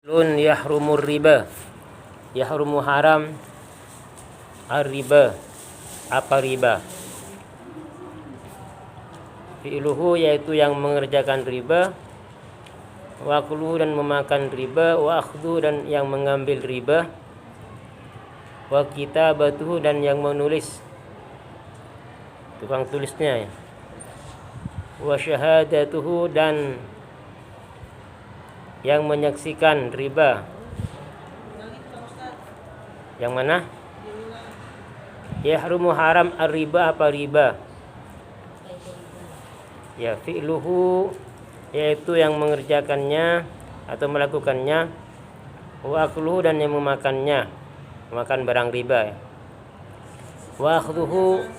Lun yahrumur riba. Yahrumu haram ar-riba. Apa riba? Fi'luhu yaitu yang mengerjakan riba, wa akluhu dan memakan riba, wa akhdhu dan yang mengambil riba, wa kitabatuhu dan yang menulis, tukang tulisnya ya. Wa syahadatuhu dan yang menyaksikan riba. Yang mana? Yahrumu haram ar-riba. Apa riba? Ya, fi'luhu yaitu yang mengerjakannya atau melakukannya, wa akluhu dan yang memakannya, memakan barang riba ya. Wa akhdhuhu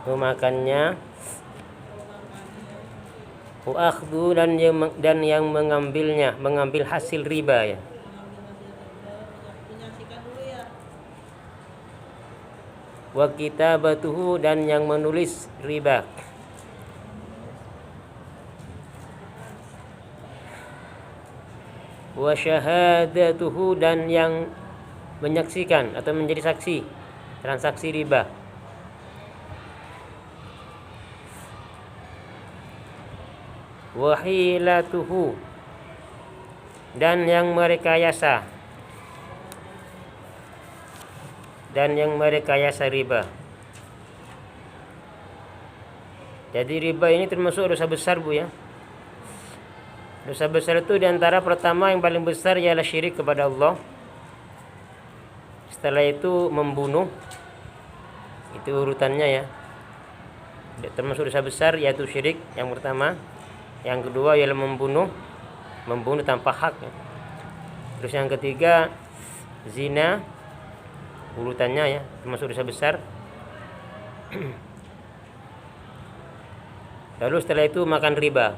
memakannya, wa akhdhu dan yang mengambilnya, mengambil hasil riba ya. Wa kitabatuhu dan yang menulis riba. Wa syahadatuhu dan yang menyaksikan atau menjadi saksi transaksi riba. Wa hilatuhu dan yang merekayasa riba. Jadi riba ini termasuk dosa besar, Bu ya. Dosa besar itu diantara pertama yang paling besar ialah syirik kepada Allah. Setelah itu membunuh. Itu urutannya ya. Termasuk dosa besar yaitu syirik yang pertama. Yang kedua ialah membunuh tanpa hak ya. Terus yang ketiga zina, urutannya ya, termasuk dosa besar. Lalu setelah itu makan riba.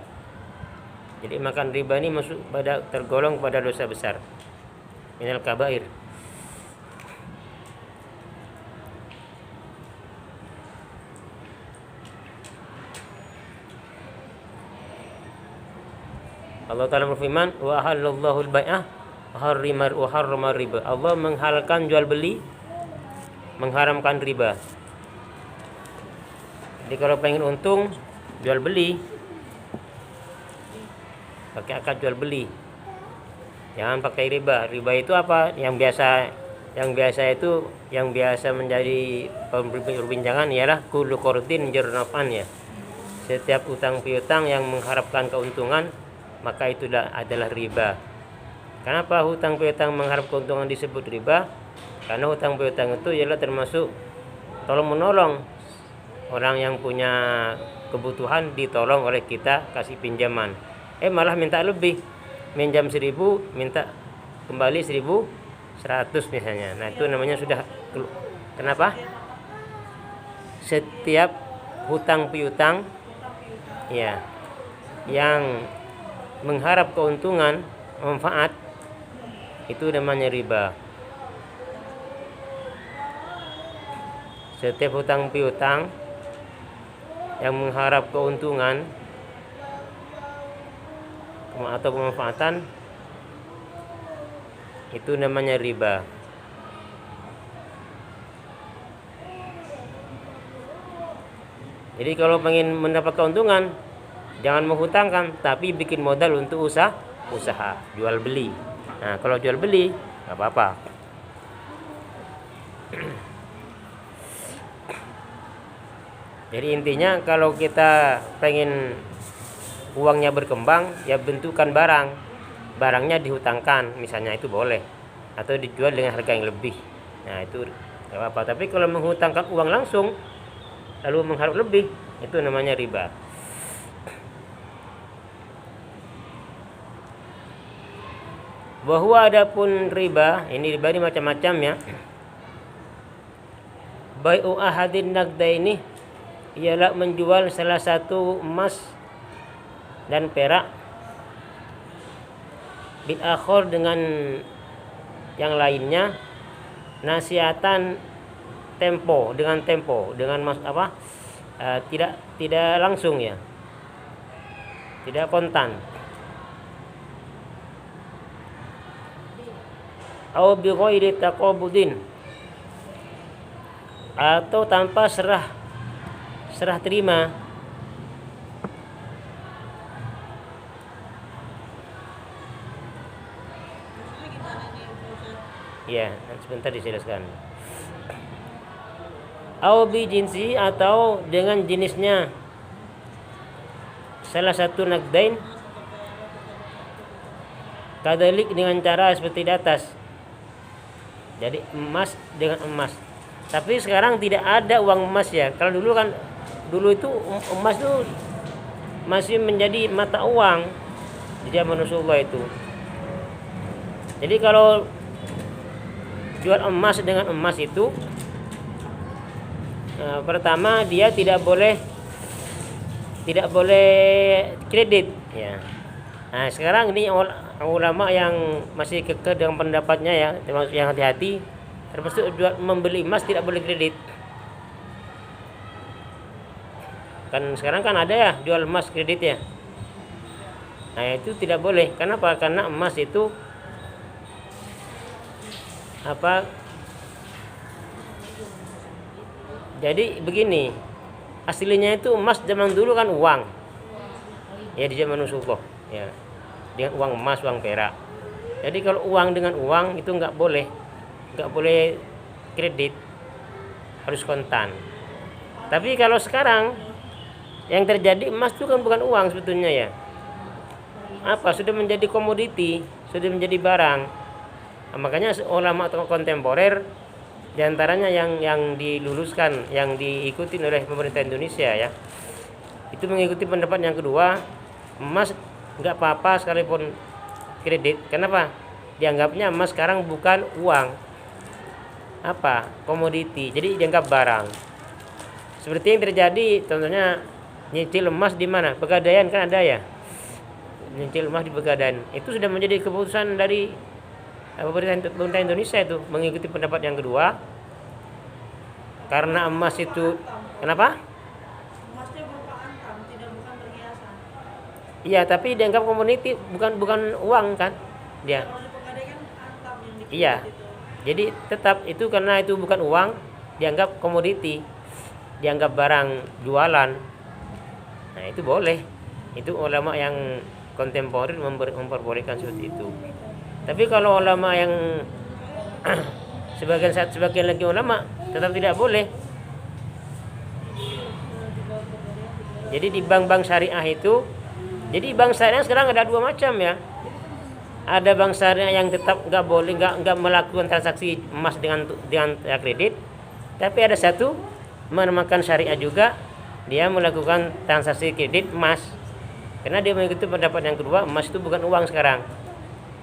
Jadi makan riba ini tergolong pada dosa besar, minal kabair. Allah Ta'ala berfirman, wa ahallallahu al-bai'ah wa harrama riba. Allah menghalalkan jual beli, mengharamkan riba. Jadi kalau pengen untung jual beli, pakai akad jual beli, jangan pakai riba. Riba itu apa? Yang biasa menjadi perbincangan ialah kullu qardin jarnafan ya. Setiap utang piutang yang mengharapkan keuntungan, maka itu adalah riba. Kenapa hutang piutang mengharap keuntungan disebut riba? Karena hutang piutang itu ialah termasuk tolong menolong. Orang yang punya kebutuhan ditolong oleh kita, kasih pinjaman. Malah minta lebih, minjam 1.000 minta kembali 1.100 misalnya. Nah itu namanya sudah. Kenapa? Setiap hutang piutang ya yang mengharap keuntungan, manfaat, itu namanya riba. Setiap hutang piutang yang mengharap keuntungan atau kemanfaatan, itu namanya riba. Jadi kalau pengen mendapat keuntungan, jangan menghutangkan, tapi bikin modal untuk usaha jual beli. Nah kalau jual beli nggak apa-apa. Jadi intinya kalau kita pengen uangnya berkembang, ya bentukan barangnya dihutangkan misalnya, itu boleh, atau dijual dengan harga yang lebih. Nah itu nggak apa-apa. Tapi kalau menghutangkan uang langsung lalu mengharap lebih, itu namanya riba. Bahwa adapun riba, ini riba ini macam-macam ya. Bai'u ahadin naqdaini ialah menjual salah satu emas dan perak bil akhir dengan yang lainnya, nasiatan dengan tidak langsung ya, tidak kontan. au bi ghairi taqabudin, atau tanpa serah terima. Ya, sebentar dijelaskan. Au bi jinsi, atau dengan jenisnya, salah satu naqdain, kadalik dengan cara seperti di atas. Jadi emas dengan emas. Tapi sekarang tidak ada uang emas ya. Kalau dulu itu emas itu masih menjadi mata uang di zaman Rasulullah itu. Jadi kalau jual emas dengan emas itu, pertama dia tidak boleh kredit ya. Nah, sekarang ini ulama yang masih kekeh dengan pendapatnya ya, termasuk yang hati-hati, termasuk jual membeli emas tidak boleh kredit. Kan sekarang kan ada ya jual emas kredit ya. Nah, itu tidak boleh. Kenapa? Karena emas itu jadi begini, aslinya itu emas zaman dulu kan uang ya, di zaman Rasulullah ya, dengan uang emas, uang perak. Jadi kalau uang dengan uang itu nggak boleh kredit, harus kontan. Tapi kalau sekarang yang terjadi, emas itu kan bukan uang sebetulnya ya, sudah menjadi komoditi, sudah menjadi barang. Nah, makanya ulama kontemporer diantaranya yang diluluskan, yang diikuti oleh pemerintah Indonesia ya, itu mengikuti pendapat yang kedua, emas nggak apa-apa sekalipun kredit. Kenapa? Dianggapnya emas sekarang bukan uang, komoditi, jadi dianggap barang. Seperti yang terjadi contohnya nyicil emas di mana? Pegadaian kan ada ya, nyicil emas di Pegadaian. Itu sudah menjadi keputusan dari pemerintah Indonesia itu, mengikuti pendapat yang kedua. Karena emas itu, kenapa? Emasnya berupa antam, bukan perhiasan. Iya, tapi dianggap komoditi, bukan uang kan dia. Kalau di Pegadaian kan antam yang dikit. Iya. Jadi tetap itu, karena itu bukan uang, dianggap komoditi, dianggap barang jualan. Nah, itu boleh. Itu ulama yang kontemporer memperbolehkan seperti itu. Tapi kalau ulama yang sebagian lagi ulama tetap tidak boleh. Jadi di bank-bank syariah itu, jadi bank syariah sekarang ada dua macam ya. Ada bank syariah yang tetap nggak boleh, nggak melakukan transaksi emas dengan kredit. Tapi ada satu menamakan syariah juga, dia melakukan transaksi kredit emas. Karena dia mengikuti pendapat yang kedua, emas itu bukan uang sekarang,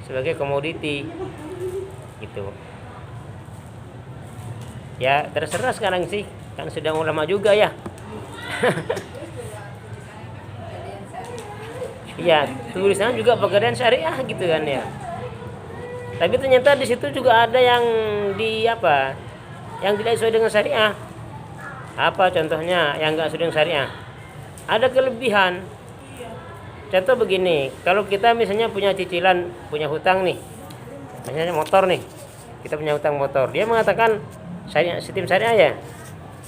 sebagai komoditi gitu. Ya terserah sekarang sih, kan sedang ulama juga ya. Iya, tulisannya juga Pegadaian Syariah gitu kan ya. Tapi ternyata di situ juga ada yang yang tidak sesuai dengan syariah. Apa contohnya yang enggak sesuai dengan syariah? Ada kelebihan. Contoh begini, kalau kita misalnya punya cicilan, punya hutang nih, misalnya motor nih, kita punya hutang motor, dia mengatakan syariah, sistem syariah ya.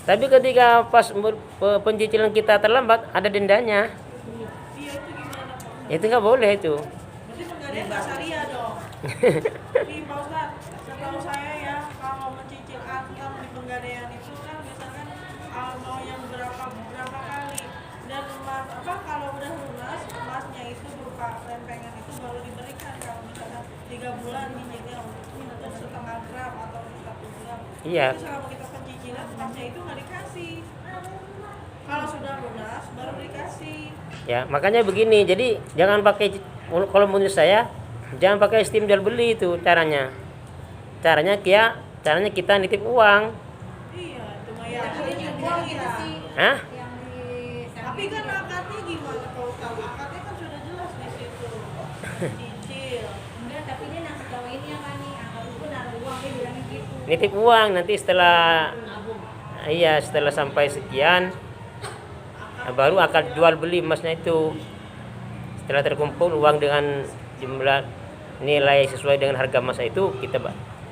Tapi ketika pas pencicilan kita terlambat, ada dendanya. Iya, itu gimana Pak? Itu nggak boleh itu. Berarti Pegadaian nggak syariah dong. Nih Pak Ustadz, setahu saya ya, kalau mencicil antam di Pegadaian itu kan misalkan mau yang berapa kali, dan kalau udah lunas emasnya itu berupa lempengan itu baru diberikan. Kalau misalkan 3 bulan nyicilnya untuk setengah gram atau 1 gram. Iya. Itu selama kita pencicilan emasnya itu nggak dikasih. Kalau sudah lunas baru dikasih. Ya, makanya begini. Jadi jangan pakai, kalau menurut saya jangan pakai sistem jual beli itu caranya. Caranya kita nitip uang. Iya, cuma ya. Gitu sih. Hah? Tapi kan akadnya gimana kalau tahu? Akadnya kan sudah jelas di situ. Cicil. Enggak, tapi dia nangkep tahu ini ya kan nih, angkat itu naruh uang, dia bilangnya gitu. Nitip uang, nanti setelah sampai sekian, baru akan jual beli emasnya itu. Setelah terkumpul uang dengan jumlah nilai sesuai dengan harga emas itu, kita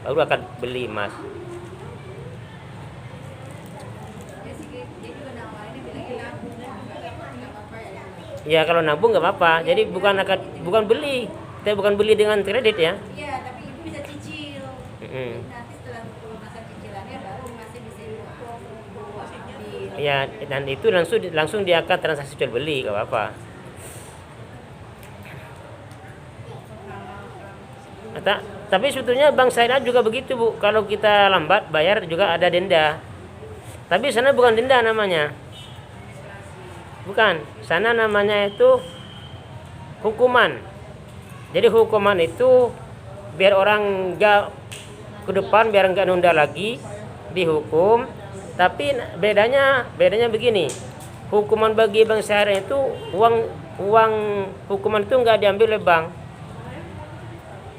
baru akan beli emas. Dia juga nawarinnya bilangnya nabung nggak apa-apa Ya ya. kalau nabung nggak apa-apa. Jadi bukan beli, kita bukan beli dengan kredit ya. Iya, tapi ibu bisa cicil. Mm-mm. Nanti setelah masa cicilannya baru masih bisa di Ya, dan itu langsung dia akan transaksi jual beli, nggak apa-apa. Tapi sebetulnya bank syariah juga begitu Bu. Kalau kita lambat bayar juga ada denda. Tapi sana bukan denda namanya. Bukan, sana namanya itu hukuman. Jadi hukuman itu biar orang nggak ke depan, biar nggak nunda lagi, dihukum. Tapi bedanya begini. Hukuman bagi bank syariah itu uang hukuman itu nggak diambil oleh bank.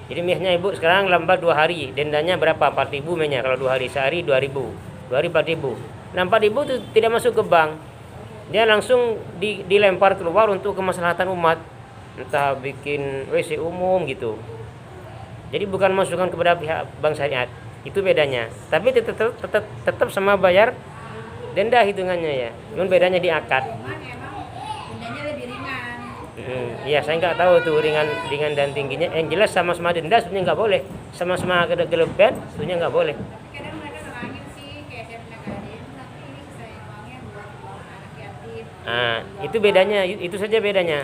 Jadi misalnya ibu sekarang lambat 2 hari, dendanya berapa? 4.000 misalnya. Kalau 2 hari sehari 2.000, 2 hari 4.000. Nah 4.000 itu tidak masuk ke bank, dia langsung dilempar keluar untuk kemaslahatan umat, entah bikin WC umum gitu. Jadi bukan masukan kepada pihak bank syariah, itu bedanya. Tapi tetap sama bayar denda hitungannya ya, cuman bedanya di akad. cuman emang dendanya lebih ringan. Iya, saya nggak tahu tuh ringan dan tingginya. Yang jelas sama-sama denda sebenarnya nggak boleh, sama-sama kelebihan sebenarnya nggak boleh. Tapi kadang mereka nerangin sih kayak saya pernah keadaan nanti ini saya uangnya buat anak yatim. Nah, itu bedanya, itu saja bedanya.